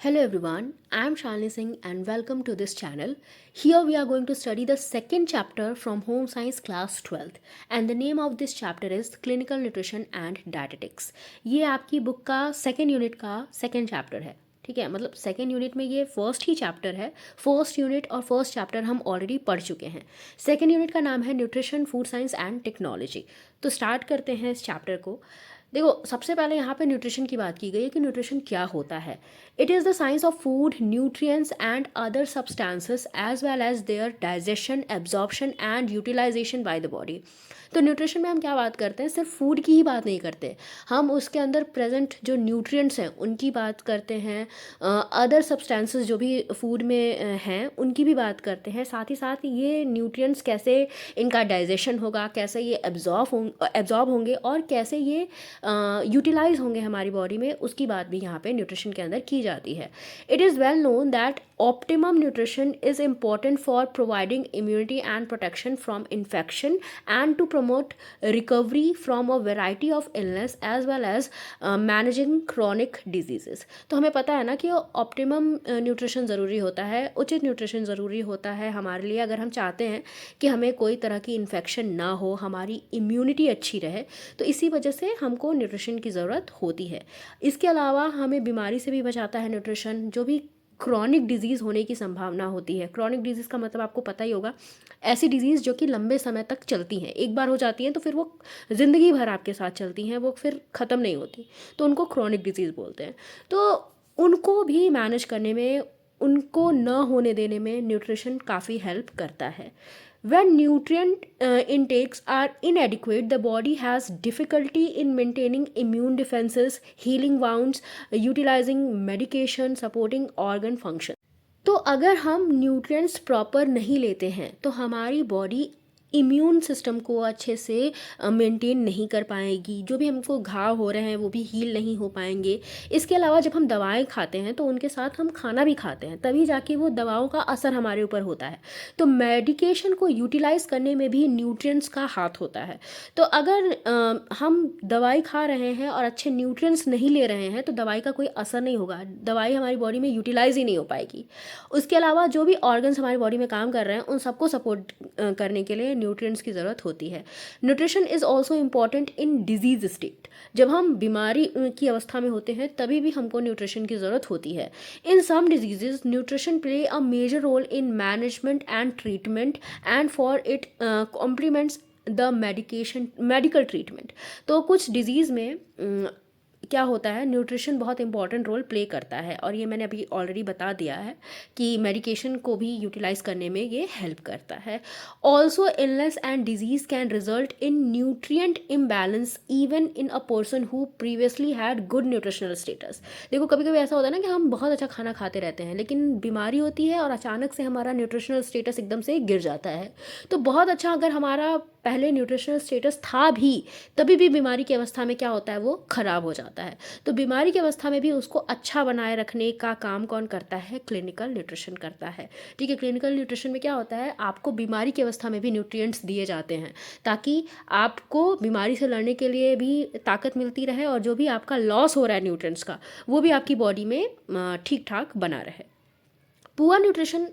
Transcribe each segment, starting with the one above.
Hello everyone, I am Shalini Singh and welcome to this channel. Here we are going to study the second chapter from Home Science class 12th and the name of this chapter is Clinical Nutrition and Dietetics. ये आपकी book का second unit का second chapter है. ठीक है, मतलब second unit में ये फर्स्ट ही चैप्टर है. फर्स्ट यूनिट और फर्स्ट चैप्टर हम ऑलरेडी पढ़ चुके हैं. सेकेंड यूनिट का नाम है nutrition, food science and technology. तो स्टार्ट करते हैं इस चैप्टर को. देखो, सबसे पहले यहाँ पे न्यूट्रिशन की बात की गई है कि न्यूट्रिशन क्या होता है. It is the science of food, nutrients and other substances as well as their digestion, absorption and utilisation by the body. तो न्यूट्रिशन में हम क्या बात करते हैं, सिर्फ फूड की ही बात नहीं करते, हम उसके अंदर प्रेजेंट जो न्यूट्रिएंट्स हैं उनकी बात करते हैं, अदर सब्सटेंसेस जो भी फूड में हैं उनकी भी बात करते हैं. साथ ही साथ ये न्यूट्रिएंट्स कैसे इनका डाइजेशन होगा, कैसे ये एब्जॉर्ब होंगे और कैसे ये यूटिलाइज होंगे हमारी बॉडी में, उसकी बात भी यहाँ पे न्यूट्रिशन के अंदर की जाती है. It is well known that optimum nutrition is important for providing immunity and protection from infection and to promote recovery from a variety of illness as well as managing chronic diseases. तो हमें पता है ना कि optimum nutrition ज़रूरी होता है, उचित न्यूट्रिशन ज़रूरी होता है हमारे लिए. अगर हम चाहते हैं कि हमें कोई तरह की इन्फेक्शन ना हो, हमारी इम्यूनिटी अच्छी रहे, तो इसी वजह से हमको न्यूट्रिशन की ज़रूरत होती है. इसके अलावा हमें बीमारी से भी बचाता है न्यूट्रिशन. जो भी क्रॉनिक डिजीज़ होने की संभावना होती है, क्रॉनिक डिजीज़ का मतलब आपको पता ही होगा, ऐसी डिजीज़ जो कि लंबे समय तक चलती हैं. एक बार हो जाती हैं तो फिर वो ज़िंदगी भर आपके साथ चलती हैं, वो फिर ख़त्म नहीं होती, तो उनको क्रॉनिक डिजीज़ बोलते हैं. तो उनको भी मैनेज करने में, उनको न होने देने में न्यूट्रिशन काफ़ी हेल्प करता है. When nutrient intakes are inadequate, the body has difficulty in maintaining immune defenses, healing wounds, utilizing medication, supporting organ function. तो अगर हम न्यूट्रिएंट्स प्रॉपर नहीं लेते हैं तो हमारी बॉडी इम्यून सिस्टम को अच्छे से मेंटेन नहीं कर पाएगी. जो भी हमको घाव हो रहे हैं वो भी हील नहीं हो पाएंगे. इसके अलावा जब हम दवाएं खाते हैं तो उनके साथ हम खाना भी खाते हैं, तभी जाके वो दवाओं का असर हमारे ऊपर होता है. तो मेडिकेशन को यूटिलाइज करने में भी न्यूट्रिएंट्स का हाथ होता है. तो अगर हम दवाई खा रहे हैं और अच्छे न्यूट्रिएंट्स नहीं ले रहे हैं तो दवाई का कोई असर नहीं होगा, दवाई हमारी बॉडी में यूटिलाइज ही नहीं हो पाएगी. उसके अलावा जो भी ऑर्गन्स हमारी बॉडी में काम कर रहे हैं उन सबको सपोर्ट करने के लिए न्यूट्रिएंट्स की ज़रूरत होती है. Nutrition is also important in disease state. जब हम बीमारी की अवस्था में होते हैं तभी भी हमको न्यूट्रिशन की ज़रूरत होती है. In some diseases nutrition play a major role in management and treatment and for it complements the medical treatment. तो कुछ डिजीज़ में क्या होता है, न्यूट्रिशन बहुत इंपॉर्टेंट रोल प्ले करता है, और ये मैंने अभी ऑलरेडी बता दिया है कि मेडिकेशन को भी यूटिलाइज करने में ये हेल्प करता है. Also illness and disease can result in nutrient imbalance even in a person who previously had good nutritional status. देखो, कभी कभी ऐसा होता है ना कि हम बहुत अच्छा खाना खाते रहते हैं लेकिन बीमारी होती है और अचानक से हमारा न्यूट्रिशनल स्टेटस एकदम से गिर जाता है. तो बहुत अच्छा अगर हमारा पहले न्यूट्रिशनल स्टेटस था भी, तभी भी बीमारी की अवस्था में क्या होता है, वो ख़राब हो जाता है. तो बीमारी की अवस्था में भी उसको अच्छा बनाए रखने का काम कौन करता है, क्लिनिकल न्यूट्रिशन करता है. ठीक है, क्लिनिकल न्यूट्रिशन में क्या होता है, आपको बीमारी की अवस्था में भी न्यूट्रिएंट्स दिए जाते हैं ताकि आपको बीमारी से लड़ने के लिए भी ताकत मिलती रहे और जो भी आपका लॉस हो रहा है न्यूट्रिएंट्स का, वो भी आपकी बॉडी में ठीक ठाक बना रहे. Poor nutrition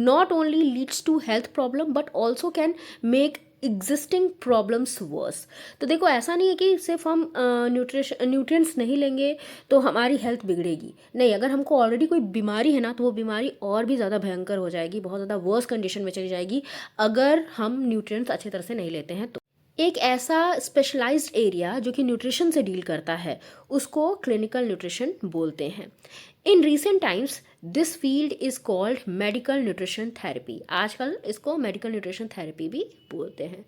not only leads to health problem but also can make existing problems worse. तो देखो, ऐसा नहीं है कि सिर्फ हम न्यूट्रिएंट्स नहीं लेंगे तो हमारी हेल्थ बिगड़ेगी. नहीं, अगर हमको ऑलरेडी कोई बीमारी है ना तो वो बीमारी और भी ज़्यादा भयंकर हो जाएगी, बहुत ज़्यादा वर्स कंडीशन में चली जाएगी अगर हम न्यूट्रिएंट्स अच्छी तरह से नहीं लेते हैं. तो एक ऐसा स्पेशलाइज्ड एरिया जो कि न्यूट्रिशन से डील करता है उसको क्लिनिकल न्यूट्रिशन बोलते हैं. In recent times this field is called medical nutrition therapy. आजकल इसको मेडिकल न्यूट्रिशन थेरेपी भी बोलते हैं.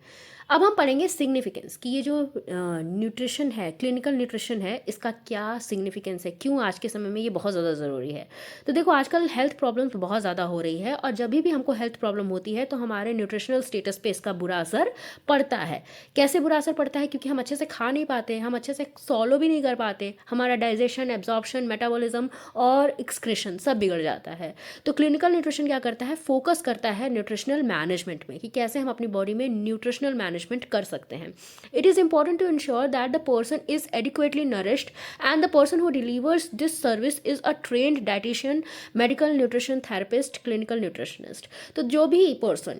अब हम पढ़ेंगे सिग्निफिकेंस कि ये जो न्यूट्रिशन है, क्लिनिकल न्यूट्रिशन है, इसका क्या सिग्निफिकेंस है, क्यों आज के समय में ये बहुत ज़्यादा ज़रूरी है. तो देखो, आजकल हेल्थ प्रॉब्लम्स बहुत ज़्यादा हो रही है और जब भी हमको हेल्थ प्रॉब्लम होती है तो हमारे न्यूट्रिशनल स्टेटस पे इसका बुरा असर पड़ता है. कैसे बुरा असर पड़ता है, क्योंकि हम अच्छे से खा नहीं पाते, हम अच्छे से सॉलो भी नहीं कर पाते, हमारा डाइजेशन, एब्जॉर्प्शन, मेटाबॉलिज्म और एक्सक्रीशन सब बिगड़ जाता है। तो क्लिनिकल न्यूट्रिशन क्या करता है, फोकस करता है न्यूट्रिशनल मैनेजमेंट में कि कैसे हम अपनी बॉडी में न्यूट्रिशनल मैनेजमेंट कर सकते हैं। It is important to ensure that the person is adequately nourished and the person who delivers this service is a trained dietitian, medical nutrition therapist, clinical nutritionist. तो जो भी पर्सन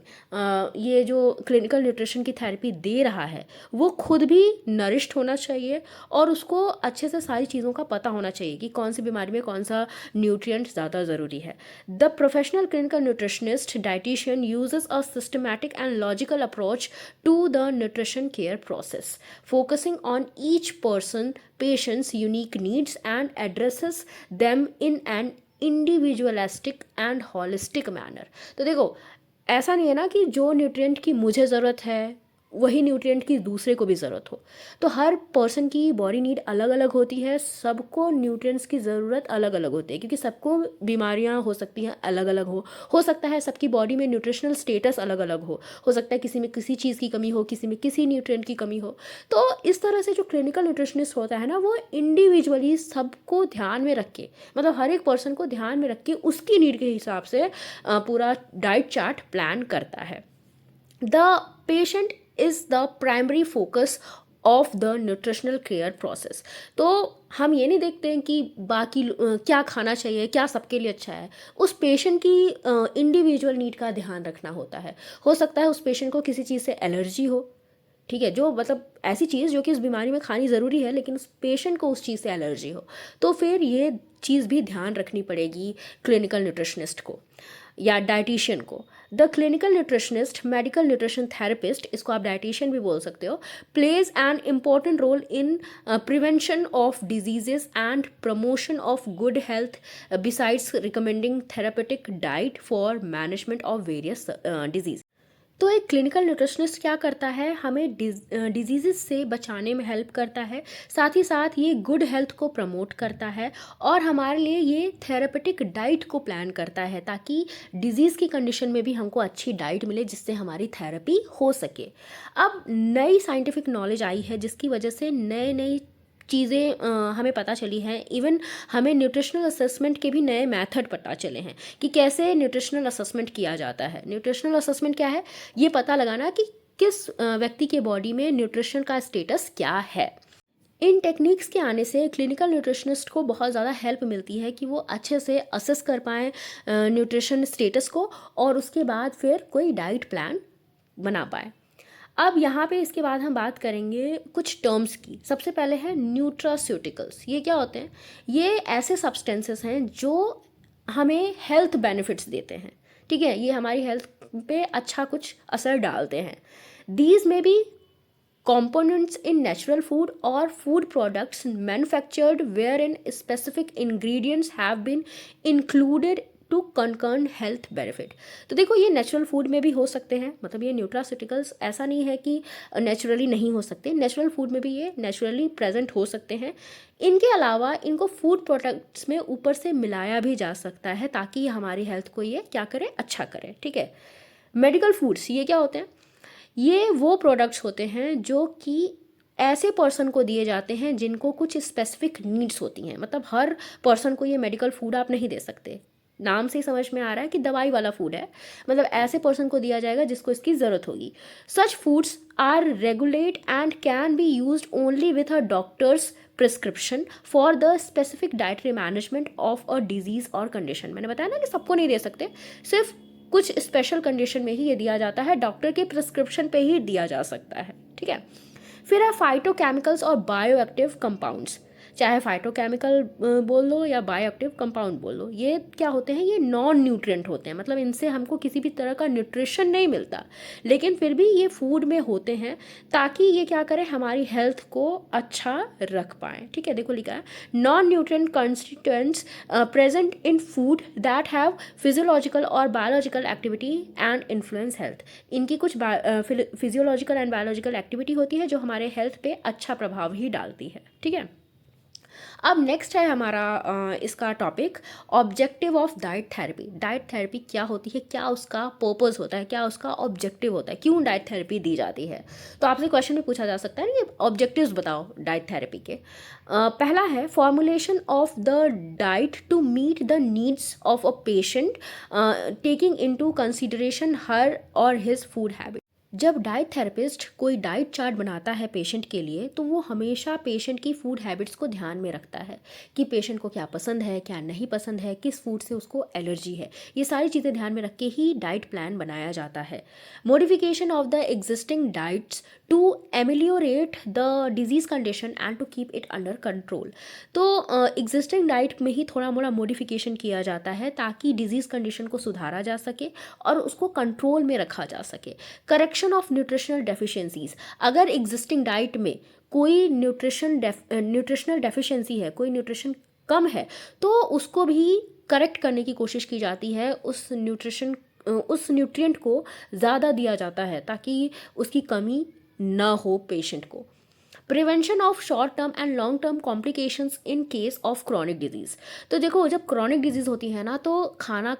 ये जो clinical nutrition की therapy दे रहा है वो खुद भी नरिश्ड होना चाहिए और उसको अच्छे से सारी चीज़ों का पता होना चाहिए कि कौन सी बीमारी में कौन सा न्यूट्रिएंट ज़्यादा ज़रूरी है। The professional clinical nutritionist dietitian uses a systematic and logical approach to the nutrition care process, focusing on each person patient's unique needs and addresses them in an individualistic and holistic manner। तो देखो, ऐसा नहीं है ना कि जो nutrient की मुझे ज़रूरत है वही न्यूट्रिएंट की दूसरे को भी ज़रूरत हो। तो हर पर्सन की बॉडी नीड अलग अलग होती है, सबको न्यूट्रिएंट्स की ज़रूरत अलग अलग होती है क्योंकि सबको बीमारियां हो सकती हैं, अलग अलग हो सकता है सबकी बॉडी में न्यूट्रिशनल स्टेटस अलग अलग हो सकता है किसी में किसी चीज़ की कमी हो, किसी में किसी न्यूट्रिएंट की कमी हो। तो इस तरह से जो क्लिनिकल न्यूट्रिशनिस्ट होता है ना वो इंडिविजुअली सबको ध्यान में रख के, मतलब हर एक पर्सन को ध्यान में रख के उसकी नीड के हिसाब से पूरा डाइट चार्ट प्लान करता है। The patient is the primary focus of the nutritional care process. तो हम ये नहीं देखते हैं कि बाकी क्या खाना चाहिए, क्या सबके लिए अच्छा है। उस पेशेंट की इंडिविजुअल नीड का ध्यान रखना होता है। हो सकता है उस पेशेंट को किसी चीज़ से एलर्जी हो, ठीक है, जो मतलब ऐसी चीज़ जो कि इस बीमारी में खानी ज़रूरी है लेकिन उस पेशेंट को उस चीज़ से एलर्जी हो, तो फिर ये चीज़ भी ध्यान रखनी पड़ेगी क्लिनिकल न्यूट्रिशनिस्ट को या डाइटिशियन को। The clinical nutritionist, medical nutrition therapist, इसको आप डाइटिशियन भी बोल सकते हो, plays an important role in prevention of diseases and promotion of good health besides recommending therapeutic diet for management of various disease. तो एक क्लिनिकल न्यूट्रिशनिस्ट क्या करता है, हमें डिजीज़ से बचाने में हेल्प करता है, साथ ही साथ ये गुड हेल्थ को प्रमोट करता है और हमारे लिए ये थेरेपेटिक डाइट को प्लान करता है ताकि डिजीज़ की कंडीशन में भी हमको अच्छी डाइट मिले जिससे हमारी थेरेपी हो सके। अब नई साइंटिफिक नॉलेज आई है जिसकी वजह से नए नई चीज़ें हमें पता चली हैं। इवन हमें न्यूट्रिशनल असेसमेंट के भी नए मेथड पता चले हैं कि कैसे न्यूट्रिशनल असेसमेंट किया जाता है। न्यूट्रिशनल असेसमेंट क्या है, ये पता लगाना कि किस व्यक्ति के बॉडी में न्यूट्रिशन का स्टेटस क्या है। इन टेक्निक्स के आने से क्लिनिकल न्यूट्रिशनिस्ट को बहुत ज़्यादा हेल्प मिलती है कि वो अच्छे से असेस कर पाएँ न्यूट्रिशन स्टेटस को और उसके बाद फिर कोई डाइट प्लान बना पाए। अब यहाँ पे इसके बाद हम बात करेंगे कुछ टर्म्स की। सबसे पहले है न्यूट्रास्यूटिकल्स। ये क्या होते हैं, ये ऐसे सब्सटेंसेस हैं जो हमें हेल्थ बेनिफिट्स देते हैं, ठीक है, ये हमारी हेल्थ पे अच्छा कुछ असर डालते हैं। दीज में B components in natural food or food products manufactured wherein specific ingredients have been included to concern health benefit. तो देखो ये नेचुरल फूड में भी हो सकते हैं, मतलब ये न्यूट्रास्यूटिकल्स ऐसा नहीं है कि नेचुरली नहीं हो सकते, नेचुरल फूड में भी ये नेचुरली प्रेजेंट हो सकते हैं। इनके अलावा इनको फूड प्रोडक्ट्स में ऊपर से मिलाया भी जा सकता है ताकि ये हमारी हेल्थ को ये क्या करे, अच्छा करे, ठीक है। मेडिकल फूड्स ये क्या होते हैं, ये वो प्रोडक्ट्स होते हैं जो कि ऐसे पर्सन को दिए जाते हैं जिनको कुछ स्पेसिफिक नीड्स होती हैं। मतलब हर पर्सन को ये मेडिकल फूड आप नहीं दे सकते, नाम से ही समझ में आ रहा है कि दवाई वाला फूड है, मतलब ऐसे पर्सन को दिया जाएगा जिसको इसकी ज़रूरत होगी। Such foods are regulate and can be used only with a doctor's prescription for the specific dietary management of a disease or condition. मैंने बताया ना कि सबको नहीं दे सकते, सिर्फ कुछ स्पेशल कंडीशन में ही ये दिया जाता है, डॉक्टर के प्रिस्क्रिप्शन पे ही दिया जा सकता है, ठीक है। फिर है फाइटोकेमिकल्स और बायोएक्टिव कंपाउंड्स, चाहे फाइटोकेमिकल बोल लो या बायोएक्टिव कंपाउंड बोल लो, ये क्या होते हैं, ये नॉन न्यूट्रिएंट होते हैं, मतलब इनसे हमको किसी भी तरह का न्यूट्रिशन नहीं मिलता, लेकिन फिर भी ये फूड में होते हैं ताकि ये क्या करें, हमारी हेल्थ को अच्छा रख पाएँ, ठीक है। देखो लिखा है non nutrient constituents present in food that have physiological or biological activity and influence health. इनकी कुछ फिजियोलॉजिकल एंड बायोलॉजिकल एक्टिविटी होती है जो हमारे हेल्थ पे अच्छा प्रभाव ही डालती है, ठीक है। अब नेक्स्ट है हमारा इसका topic objective of diet therapy. Diet therapy क्या होती है, क्या उसका पर्पस होता है, क्या उसका ऑब्जेक्टिव होता है, क्यों डाइट थेरेपी दी जाती है। तो आपसे क्वेश्चन में पूछा जा सकता है कि ऑब्जेक्टिव्स बताओ डाइट थेरेपी के। पहला है formulation of the diet to meet the needs of a patient taking into consideration her or his food habit. जब डाइट थेरेपिस्ट कोई डाइट चार्ट बनाता है पेशेंट के लिए, तो वो हमेशा पेशेंट की फूड हैबिट्स को ध्यान में रखता है कि पेशेंट को क्या पसंद है, क्या नहीं पसंद है, किस फूड से उसको एलर्जी है। ये सारी चीज़ें ध्यान में रख के ही डाइट प्लान बनाया जाता है। Modification of the existing diets to ameliorate the disease condition and to keep it under control. तो एग्जिस्टिंग डाइट में ही थोड़ा मोड़ा मॉडिफिकेशन किया जाता है ताकि डिजीज कंडीशन को सुधारा जा सके और उसको कंट्रोल में रखा जा सके। करेक्शन ऑफ न्यूट्रिशनल डेफिशिएंसीज, अगर एग्जिस्टिंग डाइट में कोई न्यूट्रिशनल डेफिशिएंसी है, कोई न्यूट्रिशन कम है, तो उसको भी करेक्ट करने की कोशिश की जाती है। उस न्यूट्रिएंट को ज़्यादा दिया जाता है ताकि उसकी कमी ना हो पेशेंट को। Prevention of short term and long term complications in case of chronic disease. तो देखो, जब क्रॉनिक डिजीज़ होती है ना, तो खाना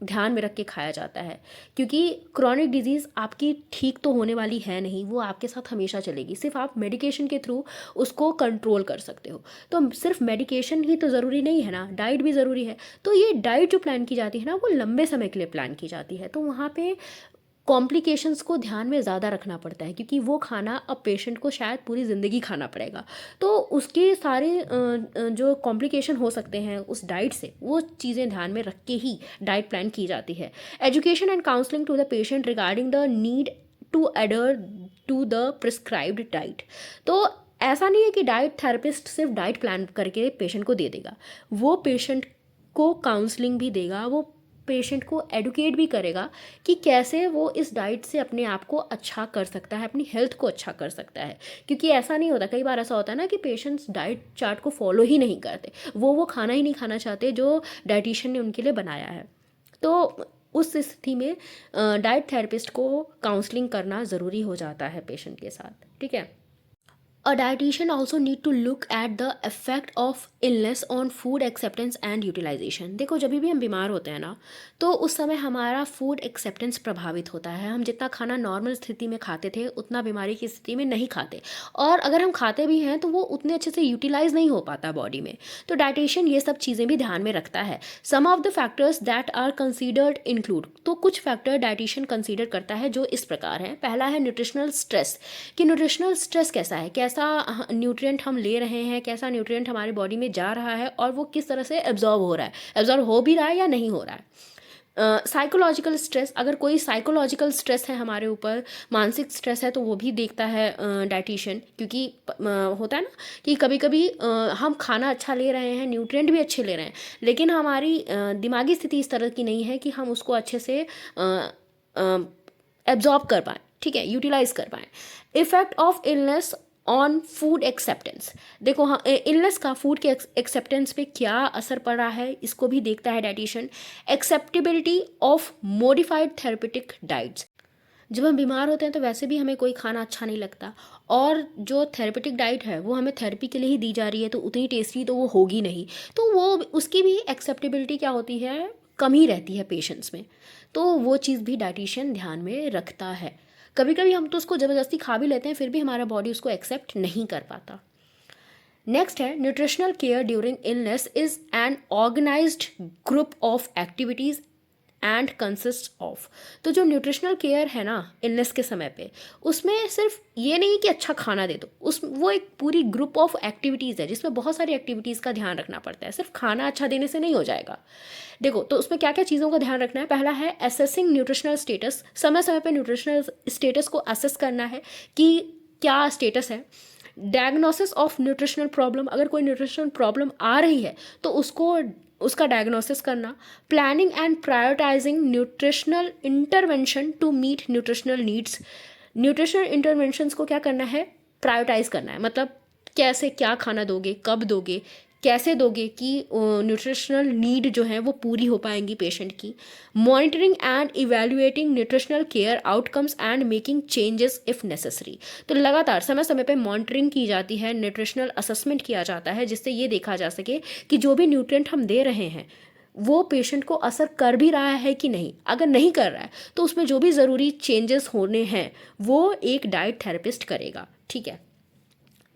ध्यान में रख के खाया जाता है, क्योंकि क्रॉनिक डिजीज़ आपकी ठीक तो होने वाली है नहीं, वो आपके साथ हमेशा चलेगी। सिर्फ आप मेडिकेशन के थ्रू उसको कंट्रोल कर सकते हो। तो सिर्फ मेडिकेशन ही तो ज़रूरी नहीं है ना, डाइट भी ज़रूरी है। तो ये डाइट जो प्लान की जाती है ना, वो लंबे समय के लिए प्लान की जाती है। तो वहाँ पे कॉम्प्लिकेशंस को ध्यान में ज़्यादा रखना पड़ता है, क्योंकि वो खाना अब पेशेंट को शायद पूरी ज़िंदगी खाना पड़ेगा। तो उसके सारे जो कॉम्प्लिकेशन हो सकते हैं उस डाइट से, वो चीज़ें ध्यान में रख के ही डाइट प्लान की जाती है। Education and counselling to the patient regarding the need to adhere to the prescribed diet. तो ऐसा नहीं है कि डाइट थेरेपिस्ट सिर्फ डाइट प्लान करके पेशेंट को दे देगा, वो पेशेंट को काउंसलिंग भी देगा, वो पेशेंट को एडुकेट भी करेगा कि कैसे वो इस डाइट से अपने आप को अच्छा कर सकता है, अपनी हेल्थ को अच्छा कर सकता है। क्योंकि ऐसा नहीं होता, कई बार ऐसा होता है ना कि पेशेंट्स डाइट चार्ट को फॉलो ही नहीं करते, वो खाना ही नहीं खाना चाहते जो डाइटिशियन ने उनके लिए बनाया है। तो उस स्थिति में डाइट थेरेपिस्ट को काउंसलिंग करना ज़रूरी हो जाता है पेशेंट के साथ, ठीक है। A dietitian also need to look at the effect of illness on food acceptance and utilization। देखो, जब भी हम बीमार होते हैं ना, तो उस समय हमारा फूड एक्सेप्टेंस प्रभावित होता है। हम जितना खाना नॉर्मल स्थिति में खाते थे, उतना बीमारी की स्थिति में नहीं खाते, और अगर हम खाते भी हैं तो वो उतने अच्छे से यूटिलाइज नहीं हो पाता बॉडी में। तो डाइटिशियन ये सब चीज़ें भी ध्यान में रखता है। Some of the factors that are considered include, तो कुछ फैक्टर डाइटिशियन कंसीडर करता है जो इस प्रकार हैं। पहला है न्यूट्रिशनल स्ट्रेस, कि न्यूट्रिशनल स्ट्रेस कैसा है, कैसा न्यूट्रिएंट हम ले रहे हैं, कैसा न्यूट्रिएंट हमारी बॉडी में जा रहा है और वो किस तरह से एब्जॉर्ब हो रहा है, एब्जॉर्ब हो भी रहा है या नहीं हो रहा है। साइकोलॉजिकल स्ट्रेस, अगर कोई साइकोलॉजिकल स्ट्रेस है हमारे ऊपर, मानसिक स्ट्रेस है, तो वो भी देखता है डाइटिशियन। क्योंकि होता है ना कि कभी कभी हम खाना अच्छा ले रहे हैं, न्यूट्रिएंट भी अच्छे ले रहे हैं, लेकिन हमारी दिमागी स्थिति इस तरह की नहीं है कि हम उसको अच्छे से एब्जॉर्ब कर पाएँ, ठीक है, यूटिलाइज कर पाएँ। Effect of illness on food acceptance, देखो हाँ, इलनेस का फूड के एक्सेप्टेंस पे क्या असर पड़ रहा है, इसको भी देखता है dietitian. Acceptability of modified therapeutic diets, जब हम बीमार होते हैं तो वैसे भी हमें कोई खाना अच्छा नहीं लगता, और जो थेरेपेटिक डाइट है वो हमें थेरेपी के लिए ही दी जा रही है, तो उतनी टेस्टी तो वो होगी नहीं, तो वो उसकी भी एक्सेप्टेबिलिटी क्या होती है, कम ही रहती है पेशेंट्स में। तो वो चीज़ भी डाइटिशियन ध्यान में रखता है। कभी कभी हम तो उसको ज़बरदस्ती खा भी लेते हैं, फिर भी हमारा बॉडी उसको एक्सेप्ट नहीं कर पाता। नेक्स्ट है nutritional care during illness is an organised group of activities and consist of, तो जो न्यूट्रिशनल केयर है ना इलनेस के समय पे, उसमें सिर्फ ये नहीं कि अच्छा खाना दे दो, वो एक पूरी ग्रुप ऑफ एक्टिविटीज़ है जिसमें बहुत सारी एक्टिविटीज़ का ध्यान रखना पड़ता है। सिर्फ खाना अच्छा देने से नहीं हो जाएगा। देखो, तो उसमें क्या क्या चीज़ों का ध्यान रखना है। पहला है असेसिंग न्यूट्रिशनल स्टेटस, समय समय पे न्यूट्रिशनल स्टेटस को असेस करना है कि क्या स्टेटस है। डायग्नोसिस ऑफ न्यूट्रिशनल प्रॉब्लम, अगर कोई न्यूट्रिशनल प्रॉब्लम आ रही है तो उसका डायग्नोसिस करना। Planning and prioritising nutritional intervention to meet nutritional needs, nutritional interventions को क्या करना है, प्रायोरिटाइज करना है। मतलब कैसे क्या खाना दोगे, कब दोगे, कैसे दोगे कि न्यूट्रिशनल नीड जो है वो पूरी हो पाएंगी पेशेंट की। Monitoring and evaluating nutritional care outcomes and making changes if necessary. तो लगातार समय समय पे मॉनिटरिंग की जाती है, न्यूट्रिशनल असेसमेंट किया जाता है, जिससे ये देखा जा सके कि जो भी न्यूट्रिएंट हम दे रहे हैं वो पेशेंट को असर कर भी रहा है कि नहीं। अगर नहीं कर रहा है तो उसमें जो भी ज़रूरी चेंजेस होने हैं वो एक डाइट थेरेपिस्ट करेगा, ठीक है।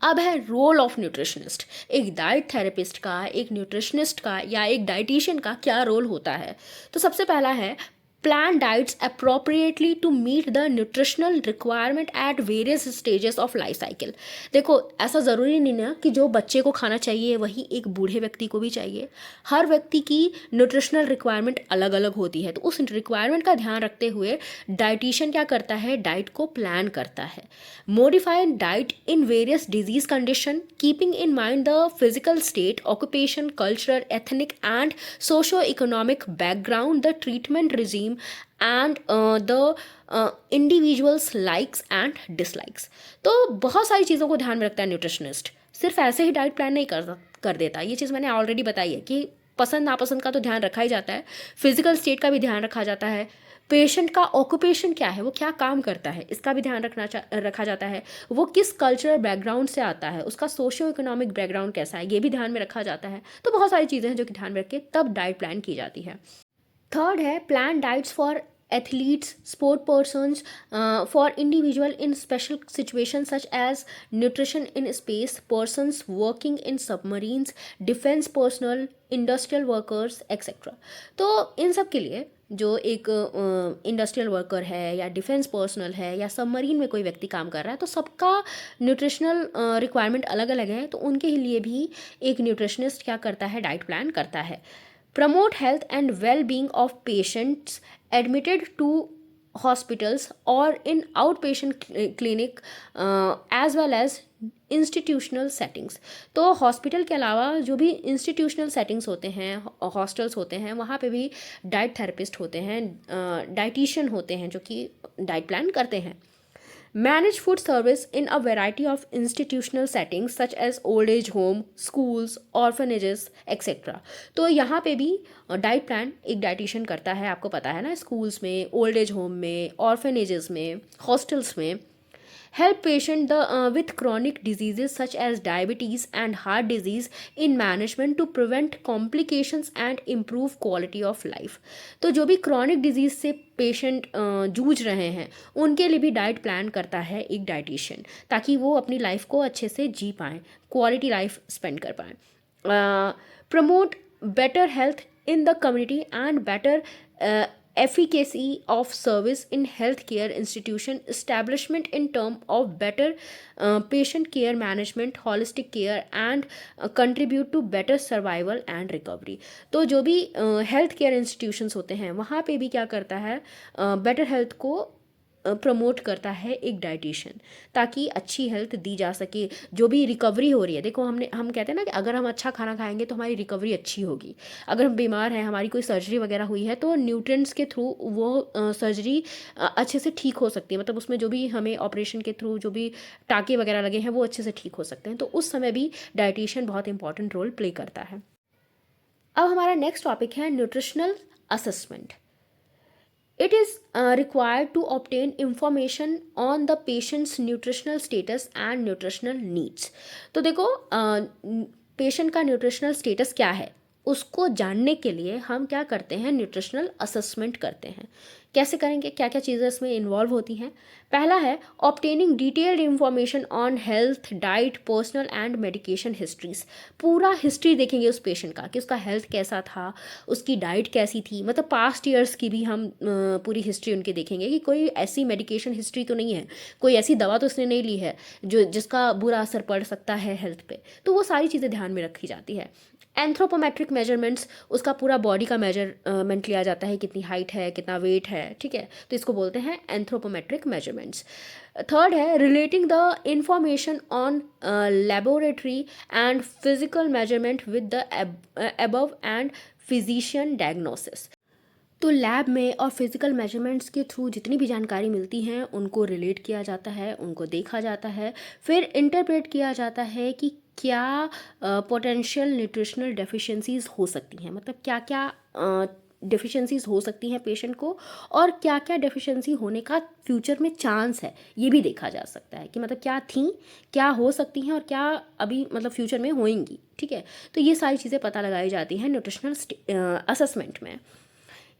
अब है रोल ऑफ न्यूट्रिशनिस्ट। एक डाइट थेरेपिस्ट का, एक न्यूट्रिशनिस्ट का या एक डाइटिशियन का क्या रोल होता है। तो सबसे पहला है plan diets appropriately to meet the nutritional requirement at various stages of life cycle. देखो, ऐसा ज़रूरी नहीं ना कि जो बच्चे को खाना चाहिए वही एक बूढ़े व्यक्ति को भी चाहिए। हर व्यक्ति की न्यूट्रिशनल रिक्वायरमेंट अलग अलग होती है, तो उस रिक्वायरमेंट का ध्यान रखते हुए डाइटिशियन क्या करता है, डाइट को प्लान करता है। Modified diet in various disease condition keeping in mind the physical state, occupation, cultural, ethnic and socio economic background, the treatment regime and the individuals likes and dislikes। तो बहुत सारी चीज़ों को ध्यान में रखता है न्यूट्रिशनिस्ट। सिर्फ ऐसे ही डाइट प्लान नहीं कर देता। ये चीज़ मैंने ऑलरेडी बताई है कि पसंद नापसंद का तो ध्यान रखा ही जाता है, फिजिकल स्टेट का भी ध्यान रखा जाता है, पेशेंट का ऑक्यूपेशन क्या है, वो क्या काम करता है, इसका भी ध्यान रखा जाता है, वो किस कल्चरल बैकग्राउंड से आता है, उसका सोशियो इकोनॉमिक बैकग्राउंड कैसा है, ये भी ध्यान में रखा जाता है। तो बहुत सारी चीज़ें हैं जो कि ध्यान में रख के तब डाइट प्लान की जाती है। थर्ड है plan diets for athletes, sport persons, for individual in special situation such as nutrition in space, persons working in submarines, defence personnel, industrial workers etcetera. तो इन सब के लिए जो एक इंडस्ट्रियल वर्कर है या डिफेंस पर्सनल है या सबमरीन में कोई व्यक्ति काम कर रहा है, तो सबका न्यूट्रिशनल रिक्वायरमेंट अलग अलग है, तो उनके लिए भी एक न्यूट्रिशनिस्ट क्या करता है, डाइट प्लान करता है। Promote health and well-being of patients admitted to hospitals or in outpatient clinic as well as institutional settings. तो हॉस्पिटल के अलावा जो भी इंस्टीट्यूशनल सेटिंग्स होते हैं, हॉस्टल्स होते हैं, वहाँ पे भी डाइट थेरेपिस्ट होते हैं, डाइटिशियन होते हैं जो कि डाइट प्लान करते हैं। Manage food service in a variety of institutional settings such as old age home, schools, orphanages, etc। तो यहाँ पे भी डाइट प्लान एक डाइटिशियन करता है, आपको पता है ना, स्कूल्स में, ओल्ड एज होम में, ऑर्फेनेजेस में, हॉस्टल्स में। Help patient with chronic diseases such as diabetes and heart disease in management to prevent complications and improve quality of life। तो जो भी chronic disease से पेशेंट जूझ रहे हैं उनके लिए भी डाइट प्लान करता है एक डाइटिशियन, ताकि वो अपनी लाइफ को अच्छे से जी पाएँ, क्वालिटी लाइफ स्पेंड कर पाएँ। Promote better health in the community and better efficacy of service in healthcare institution establishment in term of better patient care management, holistic care and contribute to better survival and recovery। तो जो भी health care institutions होते हैं वहाँ पे भी क्या करता है, बेटर हेल्थ को प्रमोट करता है एक डाइटिशियन, ताकि अच्छी हेल्थ दी जा सके। जो भी रिकवरी हो रही है, देखो हम कहते हैं ना कि अगर हम अच्छा खाना खाएंगे तो हमारी रिकवरी अच्छी होगी। अगर हम बीमार हैं, हमारी कोई सर्जरी वगैरह हुई है, तो न्यूट्रिएंट्स के थ्रू वो सर्जरी अच्छे से ठीक हो सकती है, मतलब उसमें जो भी हमें ऑपरेशन के थ्रू जो भी टाँके वगैरह लगे हैं वो अच्छे से ठीक हो सकते हैं। तो उस समय भी डाइटिशियन बहुत इंपॉर्टेंट रोल प्ले करता है। अब हमारा नेक्स्ट टॉपिक है nutritional assessment. It is required to obtain information on the patient's nutritional status and nutritional needs। तो देखो, पेशेंट का न्यूट्रिशनल स्टेटस क्या है उसको जानने के लिए हम क्या करते हैं, न्यूट्रिशनल असेसमेंट करते हैं। कैसे करेंगे, क्या क्या चीज़ें इसमें इन्वॉल्व होती हैं। पहला है obtaining detailed information on health, diet, personal and medication histories. पूरा हिस्ट्री देखेंगे उस पेशेंट का कि उसका हेल्थ कैसा था, उसकी डाइट कैसी थी, मतलब पास्ट ईयर्स की भी हम पूरी हिस्ट्री उनकी देखेंगे कि कोई ऐसी मेडिकेशन हिस्ट्री तो नहीं है, कोई ऐसी दवा तो उसने नहीं ली है जिसका बुरा असर पड़ सकता है हेल्थ पे। तो वो सारी चीज़ें ध्यान में रखी जाती है। एंथ्रोपोमेट्रिक मेजरमेंट्स, उसका पूरा बॉडी का मेजरमेंट लिया जाता है, कितनी हाइट है, कितना वेट है, ठीक है, तो इसको बोलते हैं एंथ्रोपोमेट्रिक मेजरमेंट्स। थर्ड है relating the information on laboratory and physical measurement with the above and physician diagnosis. तो लैब में और फिज़िकल मेजरमेंट्स के थ्रू जितनी भी जानकारी मिलती हैं उनको रिलेट किया जाता है, उनको देखा जाता है, फिर इंटरप्रेट किया जाता है कि क्या पोटेंशियल न्यूट्रिशनल डेफिशिएंसीज हो सकती हैं, मतलब क्या क्या डेफिशिएंसीज हो सकती हैं पेशेंट को, और क्या क्या डेफिशिएंसी होने का फ्यूचर में चांस है, ये भी देखा जा सकता है कि मतलब क्या थी, क्या हो सकती हैं और क्या अभी मतलब फ्यूचर में होंगी। ठीक है, तो ये सारी चीज़ें पता लगाई जाती हैं न्यूट्रिशनल असेसमेंट में।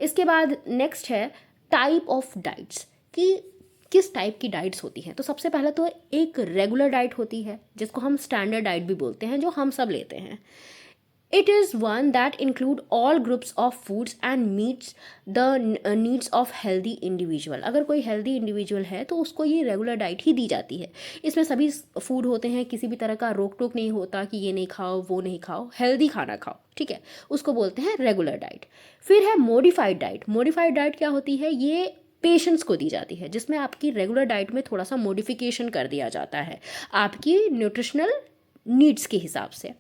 इसके बाद नेक्स्ट है टाइप ऑफ डाइट्स, कि किस टाइप की डाइट्स होती हैं। तो सबसे पहले तो एक रेगुलर डाइट होती है जिसको हम स्टैंडर्ड डाइट भी बोलते हैं, जो हम सब लेते हैं। It is one that include all groups of foods and meets the needs of healthy individual. अगर कोई हेल्दी इंडिविजुअल है तो उसको ये रेगुलर डाइट ही दी जाती है। इसमें सभी फूड होते हैं, किसी भी तरह का रोक टोक नहीं होता कि ये नहीं खाओ वो नहीं खाओ, हेल्दी खाना खाओ। ठीक है, उसको बोलते हैं रेगुलर डाइट। फिर है मॉडिफाइड डाइट। मॉडिफाइड डाइट क्या होती है, ये पेशेंट्स को दी जाती है, जिसमें आपकी रेगुलर डाइट में थोड़ा सा मॉडिफिकेशन कर दिया जाता है आपकी न्यूट्रिशनल नीड्स के हिसाब से।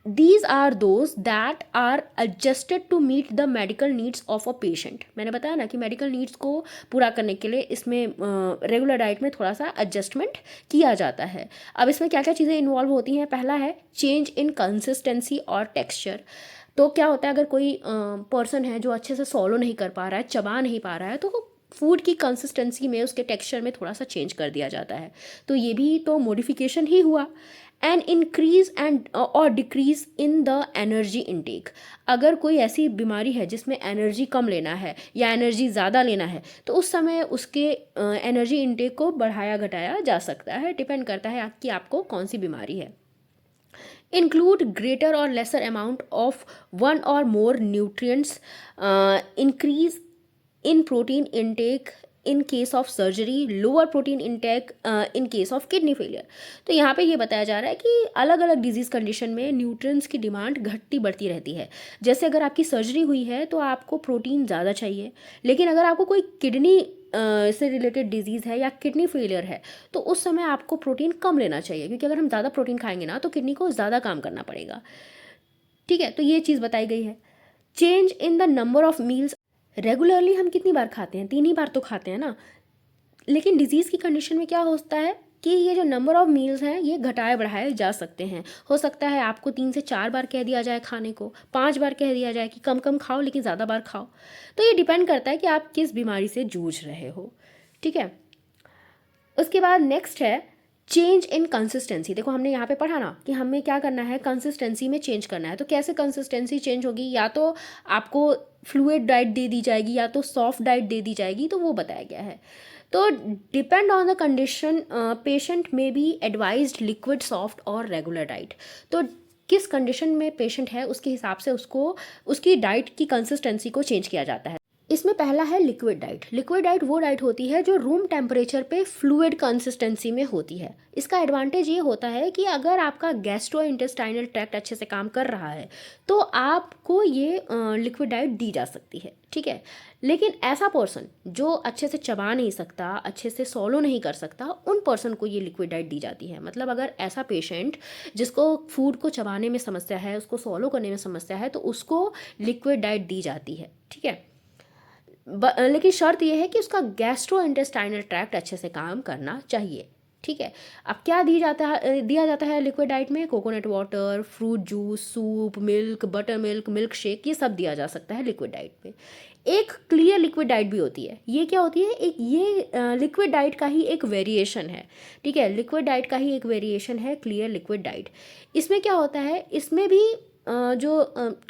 These are those that are adjusted to meet the medical needs of a patient। मैंने बताया ना कि मेडिकल नीड्स को पूरा करने के लिए इसमें रेगुलर डाइट में थोड़ा सा एडजस्टमेंट किया जाता है। अब इसमें क्या क्या चीज़ें इन्वॉल्व होती हैं, पहला है चेंज इन कंसिस्टेंसी और टेक्सचर। तो क्या होता है, अगर कोई पर्सन है जो अच्छे से सॉलो नहीं कर पा रहा है, चबा नहीं पा रहा है, तो फूड की कंसिस्टेंसी में, उसके टेक्सचर में थोड़ा सा चेंज कर दिया जाता है, तो ये भी तो मॉडिफिकेशन ही हुआ। एंड इंक्रीज एंड और decrease in the energy intake. अगर कोई ऐसी बीमारी है जिसमें एनर्जी कम लेना है या एनर्जी ज़्यादा लेना है, तो उस समय उसके एनर्जी इनटेक को बढ़ाया घटाया जा सकता है, डिपेंड करता है कि आपको कौन सी बीमारी है। Include greater or lesser amount of one or more nutrients, increase in protein intake in case of surgery, lower protein intake in case of kidney failure। तो यहाँ पे ये बताया जा रहा है कि अलग अलग डिजीज़ कंडीशन में न्यूट्रिएंट्स की डिमांड घटती बढ़ती रहती है। जैसे अगर आपकी सर्जरी हुई है तो आपको प्रोटीन ज़्यादा चाहिए, लेकिन अगर आपको कोई किडनी से रिलेटेड डिजीज़ है या किडनी फेलियर है, तो उस समय आपको प्रोटीन कम लेना चाहिए, क्योंकि अगर हम ज़्यादा प्रोटीन खाएंगे ना तो किडनी को ज़्यादा काम करना पड़ेगा। ठीक है, तो ये चीज़ बताई गई है। Change in the number of meals. Regularly हम कितनी बार खाते हैं, 3 ही बार तो खाते हैं ना, लेकिन डिजीज़ की कंडीशन में क्या होता है कि ये जो नंबर ऑफ़ मील्स हैं ये घटाए बढ़ाए जा सकते हैं। हो सकता है आपको 3 से 4 बार कह दिया जाए खाने को, 5 बार कह दिया जाए कि कम कम खाओ लेकिन ज़्यादा बार खाओ। तो ये डिपेंड करता है कि आप किस बीमारी से जूझ रहे हो। ठीक है, उसके बाद नेक्स्ट है चेंज इन कंसिस्टेंसी। देखो हमने यहाँ पे पढ़ा ना कि हमें क्या करना है, कंसिस्टेंसी में चेंज करना है। तो कैसे कंसिस्टेंसी चेंज होगी, या तो आपको फ्लूइड डाइट दे दी जाएगी या तो सॉफ्ट डाइट दे दी जाएगी, तो वो बताया गया है। तो depend on the condition patient में बी एडवाइज्ड लिक्विड, सॉफ्ट और रेगुलर डाइट। तो किस कंडीशन में पेशेंट है उसके हिसाब से उसको उसकी डाइट की कंसिस्टेंसी को चेंज किया जाता है। इसमें पहला है लिक्विड डाइट। लिक्विड डाइट वो डाइट होती है जो रूम टेम्परेचर पे फ्लूइड कंसिस्टेंसी में होती है। इसका एडवांटेज ये होता है कि अगर आपका गैस्ट्रो इंटेस्टाइनल ट्रैक्ट अच्छे से काम कर रहा है तो आपको ये लिक्विड डाइट दी जा सकती है। ठीक है, लेकिन ऐसा पर्सन जो अच्छे से चबा नहीं सकता, अच्छे से सॉलो नहीं कर सकता, उन पर्सन को ये लिक्विड डाइट दी जाती है। मतलब अगर ऐसा पेशेंट जिसको फूड को चबाने में समस्या है, उसको सॉलो करने में समस्या है, तो उसको लिक्विड डाइट दी जाती है। ठीक है, लेकिन शर्त यह है कि उसका गैस्ट्रो इंटेस्टाइनल ट्रैक्ट अच्छे से काम करना चाहिए। ठीक है, अब क्या दिया जाता है लिक्विड डाइट में, coconut water, fruit juice, soup, milk, butter milk, milk shake, ये सब दिया जा सकता है लिक्विड डाइट में। एक क्लियर लिक्विड डाइट भी होती है। ये क्या होती है, एक ये लिक्विड डाइट का ही एक वेरिएशन है। ठीक है, लिक्विड डाइट का ही एक वेरिएशन है क्लियर लिक्विड डाइट। इसमें क्या होता है, इसमें भी जो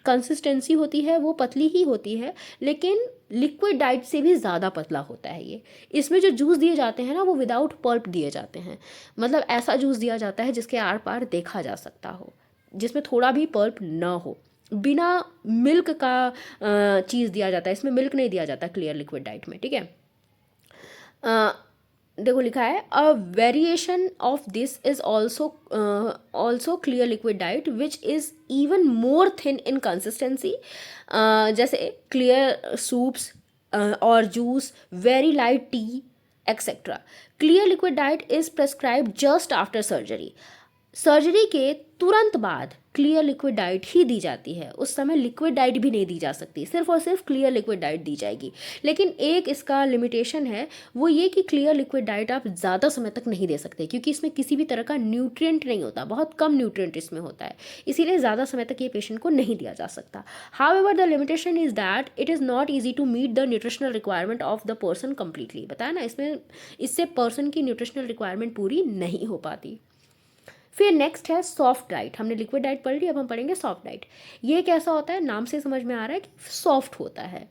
कंसिस्टेंसी होती है वो पतली ही होती है, लेकिन लिक्विड डाइट से भी ज़्यादा पतला होता है ये। इसमें जो जूस दिए जाते हैं ना वो विदाउट पल्प दिए जाते हैं। मतलब ऐसा जूस दिया जाता है जिसके आर पार देखा जा सकता हो, जिसमें थोड़ा भी पल्प ना हो। बिना मिल्क का चीज़ दिया जाता है, इसमें मिल्क नहीं दिया जाता क्लियर लिक्विड डाइट में। ठीक है, देखो लिखा है a variation of this is also clear liquid diet which is even more thin in consistency, जैसे क्लियर सूप्स और juice, very light T etcetera. Clear liquid diet is prescribed just after surgery. Surgery के तुरंत बाद clear liquid diet ही दी जाती है। उस समय liquid diet भी नहीं दी जा सकती, सिर्फ और सिर्फ क्लियर लिक्विड डाइट दी जाएगी। लेकिन एक इसका लिमिटेशन है, वो ये कि क्लियर लिक्विड डाइट आप ज़्यादा समय तक नहीं दे सकते, क्योंकि इसमें किसी भी तरह का न्यूट्रिएंट नहीं होता, बहुत कम न्यूट्रिएंट इसमें होता है, इसीलिए ज़्यादा समय तक ये पेशेंट को नहीं दिया जा सकता। However the limitation is that it is not easy to meet the nutritional requirement of the person completely. बताया ना, इसमें इससे पर्सन की न्यूट्रिशनल रिक्वायरमेंट पूरी नहीं हो पाती। फिर नेक्स्ट है सॉफ्ट डाइट। हमने लिक्विड डाइट पढ़ ली, अब हम पढ़ेंगे सॉफ्ट डाइट। ये कैसा होता है, नाम से समझ में आ रहा है कि सॉफ्ट होता है।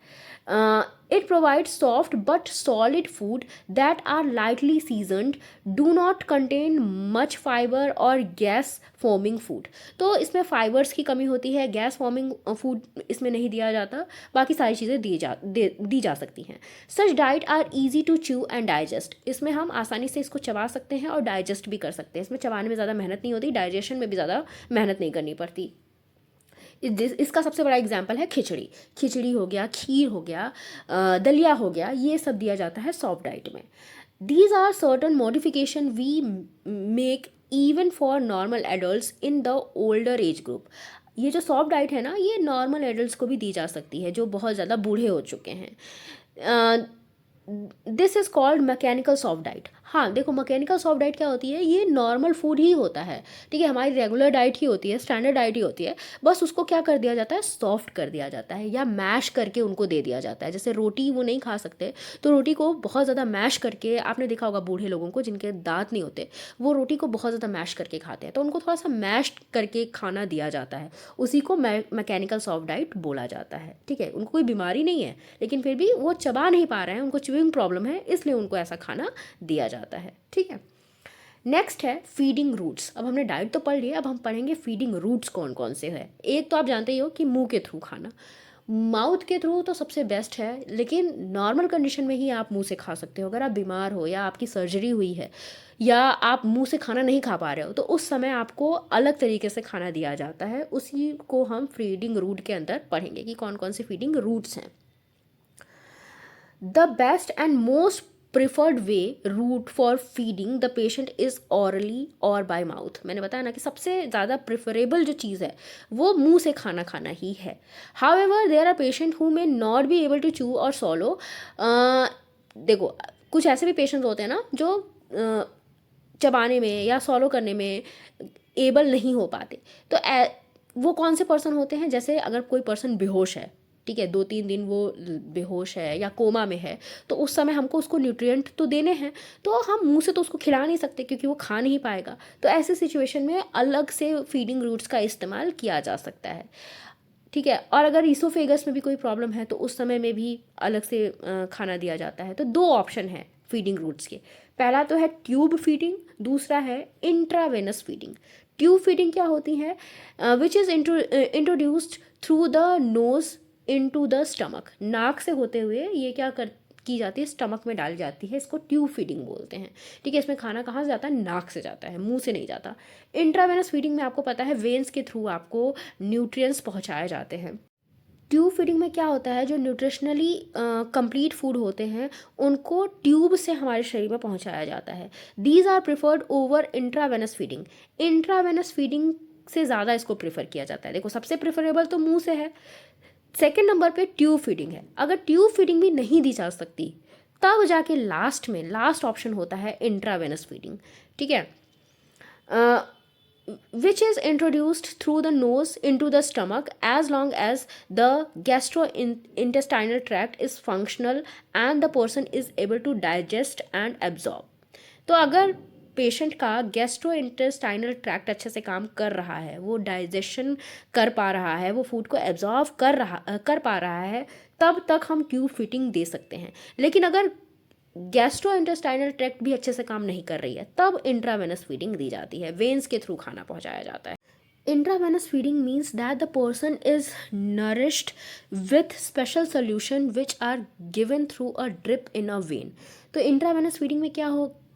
It provides soft but solid food that are lightly seasoned, do not contain much fibre और गैस फॉर्मिंग फूड। तो इसमें फाइबर्स की कमी होती है, गैस फॉर्मिंग फूड इसमें नहीं दिया जाता, बाकी सारी चीज़ें दी जा सकती हैं। Such diet are easy to chew and digest. इसमें हम आसानी से इसको चबा सकते हैं और डाइजेस्ट भी कर सकते हैं। इसमें चबाने में ज़्यादा मेहनत नहीं होती, डाइजेशन में भी ज़्यादा मेहनत नहीं करनी पड़ती। इसका सबसे बड़ा एग्जाम्पल है खिचड़ी। खिचड़ी हो गया, खीर हो गया, दलिया हो गया, ये सब दिया जाता है सॉफ्ट डाइट में। These are certain modification we make even for normal adults in the older age group. ये जो सॉफ्ट डाइट है ना, ये नॉर्मल एडल्ट्स को भी दी जा सकती है जो बहुत ज़्यादा बूढ़े हो चुके हैं। This is called mechanical soft diet. हाँ देखो, मैकेनिकल सॉफ्ट डाइट क्या होती है, ये नॉर्मल फूड ही होता है, ठीक है, हमारी रेगुलर डाइट ही होती है, स्टैंडर्ड डाइट ही होती है, बस उसको क्या कर दिया जाता है, सॉफ्ट कर दिया जाता है या मैश करके उनको दे दिया जाता है। जैसे रोटी वो नहीं खा सकते, तो रोटी को बहुत ज़्यादा मैश करके, आपने देखा होगा बूढ़े लोगों को जिनके दांत नहीं होते, वो रोटी को बहुत ज़्यादा मैश करके खाते हैं, तो उनको थोड़ा सा मैश करके खाना दिया जाता है, उसी को मैकेनिकल सॉफ्ट डाइट बोला जाता है। ठीक है, उनको कोई बीमारी नहीं है, लेकिन फिर भी वो चबा नहीं पा रहे हैं, उनको च्यूइंग प्रॉब्लम है, इसलिए उनको ऐसा खाना दिया जाता है। ठीक है, नेक्स्ट है फीडिंग रूट्स। अब हमने डाइट तो पढ़ लिया, अब हम पढ़ेंगे फीडिंग रूट्स कौन कौन से है। एक तो आप जानते ही हो कि मुंह के थ्रू खाना, माउथ के थ्रू तो सबसे बेस्ट है, लेकिन नॉर्मल कंडीशन में ही आप मुंह से खा सकते हो। अगर आप बीमार हो या आपकी सर्जरी हुई है या आप मुंह से खाना नहीं खा पा रहे हो, तो उस समय आपको अलग तरीके से खाना दिया जाता है, उसी को हम फीडिंग रूट के अंदर पढ़ेंगे कि कौन कौन से फीडिंग रूट्स हैं। The best and most preferred way route for feeding the patient is orally or by mouth। मैंने बताया ना कि सबसे ज़्यादा प्रिफरेबल जो चीज़ है वो मुंह से खाना खाना ही है। However, there are patient who may not be able to chew or swallow। देखो, कुछ ऐसे भी पेशेंट्स होते हैं ना जो चबाने में या सॉलो करने में एबल नहीं हो पाते, तो वो कौन से पर्सन होते हैं, जैसे अगर कोई पर्सन बेहोश है, ठीक है, 2-3 दिन वो बेहोश है या कोमा में है, तो उस समय हमको उसको न्यूट्रिएंट तो देने हैं, तो हम मुंह से तो उसको खिला नहीं सकते क्योंकि वो खा नहीं पाएगा। तो ऐसे सिचुएशन में अलग से फीडिंग रूट्स का इस्तेमाल किया जा सकता है। ठीक है, और अगर ईसोफेगस में भी कोई प्रॉब्लम है तो उस समय में भी अलग से खाना दिया जाता है। तो 2 ऑप्शन है फीडिंग रूट्स के। पहला तो है ट्यूब फीडिंग, दूसरा है इंट्रावेनस फीडिंग। ट्यूब फीडिंग क्या होती है, which is introduced through the nose into the stomach. नाक से होते हुए ये क्या की जाती है, स्टमक में डाली जाती है, इसको ट्यूब फीडिंग बोलते हैं। ठीक है, इसमें खाना कहाँ से जाता है, नाक से जाता है, मुंह से नहीं जाता। इंट्रावेनस फीडिंग में आपको पता है वेन्स के थ्रू आपको न्यूट्रिएंट्स पहुँचाए जाते हैं। ट्यूब फीडिंग में क्या होता है, जो न्यूट्रिशनली कंप्लीट फूड होते हैं उनको ट्यूब से हमारे शरीर में पहुंचाया जाता है। These are preferred over intravenous feeding. Intravenous feeding से ज़्यादा इसको प्रेफर किया जाता है। देखो, सबसे प्रेफरेबल तो मुंह से है, सेकेंड नंबर पे ट्यूब फीडिंग है। अगर ट्यूब फीडिंग भी नहीं दी जा सकती, तब जाके लास्ट ऑप्शन होता है इंट्रावेनस फीडिंग। ठीक है, which is introduced through the nose into the stomach as long as the gastrointestinal tract is functional and the person is able to digest and absorb। तो अगर पेशेंट का gastro intestinal tract अच्छे से काम कर रहा है, वो डाइजेशन कर पा रहा है, वो फूड को एब्जॉर्व कर पा रहा है, तब तक हम ट्यूब फीडिंग दे सकते हैं। लेकिन अगर गैस्ट्रो इंटेस्टाइनल ट्रैक्ट भी अच्छे से काम नहीं कर रही है, तब इंट्रावेनस फीडिंग दी जाती है, वेन्स के थ्रू खाना पहुंचाया जाता है। Intravenous feeding means that the person is nourished with special solution which are given through a drip in a vein. तो इंट्रावेनस फीडिंग में क्या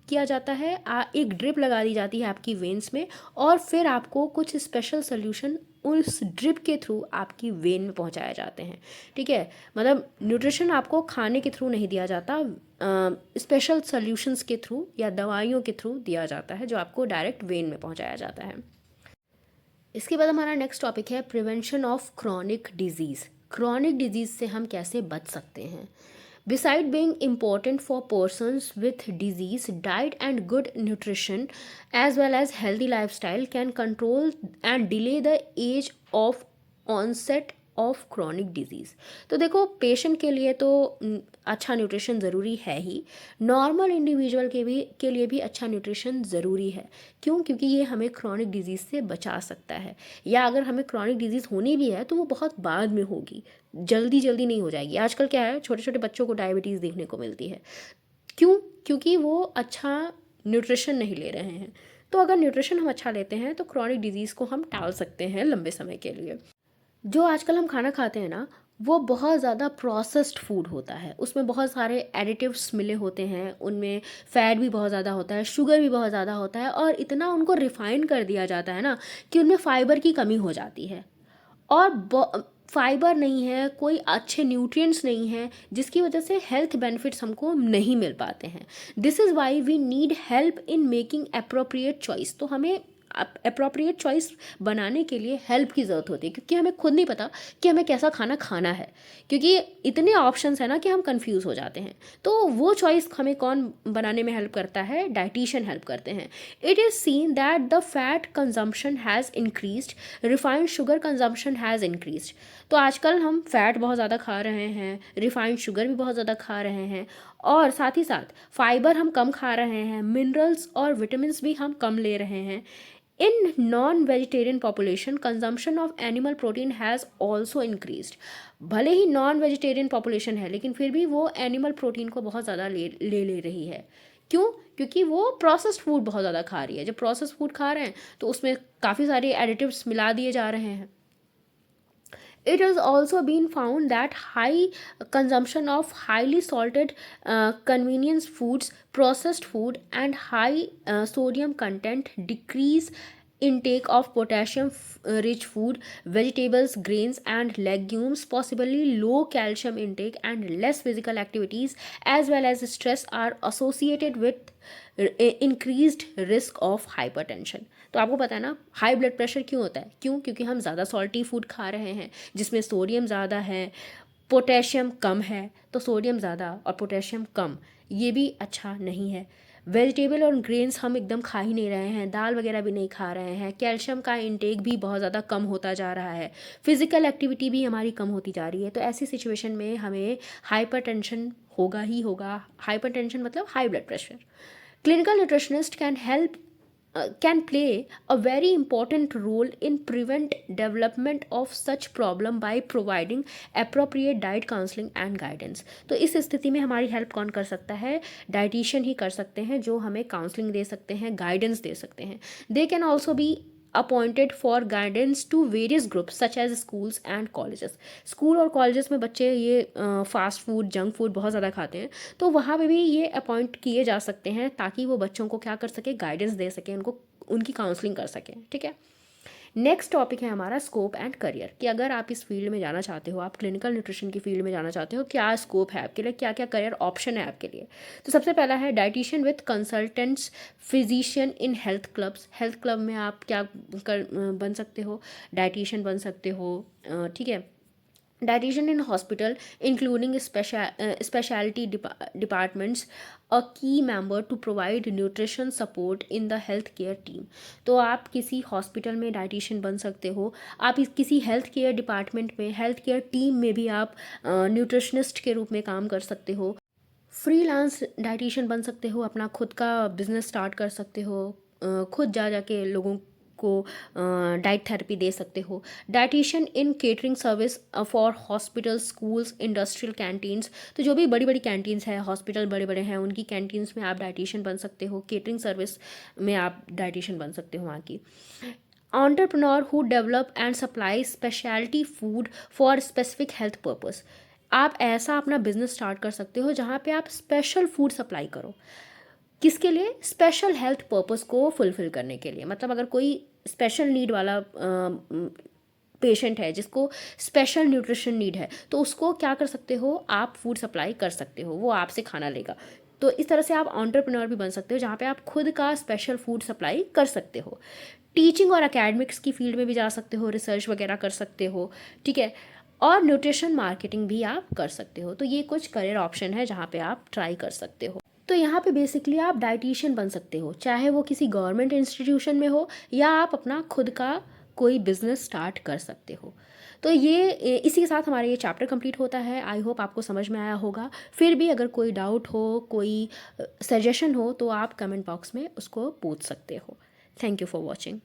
किया जाता है, एक ड्रिप लगा दी जाती है आपकी वेन्स में, और फिर आपको कुछ स्पेशल सोल्यूशन उस ड्रिप के थ्रू आपकी वेन में पहुंचाए जाते हैं। ठीक है, मतलब न्यूट्रिशन आपको खाने के थ्रू नहीं दिया जाता, स्पेशल सॉल्यूशंस के थ्रू या दवाइयों के थ्रू दिया जाता है, जो आपको डायरेक्ट वेन में पहुंचाया जाता है। इसके बाद हमारा नेक्स्ट टॉपिक है prevention of chronic disease. Chronic disease से हम कैसे बच सकते हैं। Beside being important for persons with disease, diet and good nutrition as well as healthy lifestyle can control and delay the age of onset of chronic disease. तो देखो patient के लिए तो अच्छा न्यूट्रिशन ज़रूरी है ही, नॉर्मल इंडिविजुअल के लिए भी अच्छा न्यूट्रिशन ज़रूरी है। क्यों? क्योंकि ये हमें क्रॉनिक डिजीज़ से बचा सकता है, या अगर हमें क्रॉनिक डिजीज़ होनी भी है तो वो बहुत बाद में होगी, जल्दी जल्दी नहीं हो जाएगी। आजकल क्या है, छोटे छोटे बच्चों को डायबिटीज़ देखने को मिलती है। क्यों? क्योंकि वो अच्छा न्यूट्रिशन नहीं ले रहे हैं। तो अगर न्यूट्रिशन हम अच्छा लेते हैं तो क्रॉनिक डिजीज़ को हम टाल सकते हैं लंबे समय के लिए। जो आजकल हम खाना खाते हैं ना, वो बहुत ज़्यादा प्रोसेस्ड फूड होता है, उसमें बहुत सारे एडिटिव्स मिले होते हैं, उनमें फ़ैट भी बहुत ज़्यादा होता है, शुगर भी बहुत ज़्यादा होता है, और इतना उनको रिफ़ाइन कर दिया जाता है ना कि उनमें फ़ाइबर की कमी हो जाती है। और फाइबर नहीं है, कोई अच्छे न्यूट्रिएंट्स नहीं है, जिसकी वजह से हेल्थ बेनिफिट्स हमको नहीं मिल पाते हैं। This is why we need help in making appropriate choice. तो हमें अप्रोप्रिएट चॉइस बनाने के लिए हेल्प की ज़रूरत होती है, क्योंकि हमें खुद नहीं पता कि हमें कैसा खाना खाना है, क्योंकि इतने ऑप्शंस हैं ना कि हम कंफ्यूज हो जाते हैं। तो वो चॉइस हमें कौन बनाने में हेल्प करता है? डाइटिशियन हेल्प करते हैं। It is seen that the fat consumption has increased, refined sugar consumption has increased. तो आजकल हम फैट बहुत ज़्यादा खा रहे हैं, रिफाइंड शुगर भी बहुत ज़्यादा खा रहे हैं, और साथ ही साथ फाइबर हम कम खा रहे हैं, मिनरल्स और विटामिन भी हम कम ले रहे हैं। In non-vegetarian population, consumption of animal protein has also increased. भले ही नॉन वेजिटेरियन पॉपुलेशन है, लेकिन फिर भी वो एनिमल प्रोटीन को बहुत ज़्यादा ले रही है। क्यों? क्योंकि वो प्रोसेस्ड फूड बहुत ज़्यादा खा रही है। जब प्रोसेस्ड फूड खा रहे हैं तो उसमें काफ़ी सारे एडिटिव्स मिला दिए जा रहे हैं। It has also been found that high consumption of highly salted convenience foods, processed food, and high sodium content decrease intake of potassium rich food, vegetables, grains, and legumes. Possibly low calcium intake and less physical activities as well as stress are associated with increased risk of hypertension. तो आपको पता है ना, high blood pressure क्यों होता है? क्यों? क्योंकि हम ज़्यादा सॉल्टी फूड खा रहे हैं, जिसमें सोडियम ज़्यादा है, पोटेशियम कम है। तो सोडियम ज़्यादा और पोटेशियम कम, ये भी अच्छा नहीं है। वेजिटेबल और ग्रेन्स हम एकदम खा ही नहीं रहे हैं, दाल वगैरह भी नहीं खा रहे हैं, कैल्शियम का इंटेक भी बहुत ज़्यादा कम होता जा रहा है, फिज़िकल एक्टिविटी भी हमारी कम होती जा रही है। तो ऐसी सिचुएशन में हमें हाइपरटेंशन होगा ही होगा। हाइपरटेंशन मतलब high blood pressure. Clinical nutritionist can play a very important role in prevent development of such problem by providing appropriate diet counseling and guidance। तो इस स्थिति में हमारी हेल्प कौन कर सकता है? डाइटिशियन ही कर सकते हैं, जो हमें काउंसलिंग दे सकते हैं, गाइडेंस दे सकते हैं। They can also be appointed for guidance to various groups such as schools and colleges. School और कॉलेजेस में बच्चे ये फास्ट फूड, जंक फूड बहुत ज़्यादा खाते हैं, तो वहाँ पे भी ये अपॉइंट किए जा सकते हैं, ताकि वो बच्चों को क्या कर सके? गाइडेंस दे सके, उनको उनकी काउंसलिंग कर सकें। ठीक है। नेक्स्ट टॉपिक है हमारा स्कोप एंड करियर, कि अगर आप इस फील्ड में जाना चाहते हो, आप क्लिनिकल न्यूट्रिशन की फील्ड में जाना चाहते हो, क्या स्कोप है आपके लिए, क्या क्या करियर ऑप्शन है आपके लिए। तो सबसे पहला है dietitian with consultants, physician in health clubs. Health club में आप क्या बन सकते हो? डाइटिशियन बन सकते हो। ठीक है। Dietitian in hospital, including specialty departments, a key member to provide nutrition support in the healthcare team। तो आप किसी हॉस्पिटल में डाइटिशियन बन सकते हो, आप किसी हेल्थ केयर डिपार्टमेंट में, हेल्थ केयर टीम में भी आप न्यूट्रिशनिस्ट के रूप में काम कर सकते हो। फ्रीलांस डाइटिशियन बन सकते हो, अपना खुद का बिजनेस स्टार्ट कर सकते हो, खुद जा के लोगों को डाइट थेरेपी दे सकते हो। Dietitian in catering service for hospital, schools, industrial canteens. तो जो भी बड़ी बड़ी कैंटीन्स हैं, हॉस्पिटल बड़े बड़े हैं, उनकी कैंटीन्स में आप डाइटिशियन बन सकते हो। केटरिंग सर्विस में आप डाइटिशियन बन सकते हो वहाँ की। entrepreneur who develop and supply specialty food for specific health purpose। आप ऐसा अपना बिजनेस स्टार्ट कर सकते हो जहाँ पे आप स्पेशल फूड सप्लाई करो। किसके लिए? स्पेशल हेल्थ पर्पस को फुलफिल करने के लिए। मतलब अगर कोई स्पेशल नीड वाला पेशेंट है, जिसको स्पेशल न्यूट्रिशन नीड है, तो उसको क्या कर सकते हो? आप फूड सप्लाई कर सकते हो, वो आपसे खाना लेगा। तो इस तरह से आप एंटरप्रेन्योर भी बन सकते हो, जहाँ पे आप खुद का स्पेशल फूड सप्लाई कर सकते हो। टीचिंग और एकेडमिक्स की फील्ड में भी जा सकते हो, रिसर्च वगैरह कर सकते हो, ठीक है। और न्यूट्रिशन मार्केटिंग भी आप कर सकते हो। तो ये कुछ करियर ऑप्शन है जहाँ पे आप ट्राई कर सकते हो। तो यहाँ पे बेसिकली आप डाइटिशियन बन सकते हो, चाहे वो किसी गवर्नमेंट इंस्टीट्यूशन में हो या आप अपना खुद का कोई बिजनेस स्टार्ट कर सकते हो। तो ये इसी के साथ हमारा ये चैप्टर कंप्लीट होता है। आई होप आपको समझ में आया होगा। फिर भी अगर कोई डाउट हो, कोई सजेशन हो, तो आप कमेंट बॉक्स में उसको पूछ सकते हो। Thank you for watching.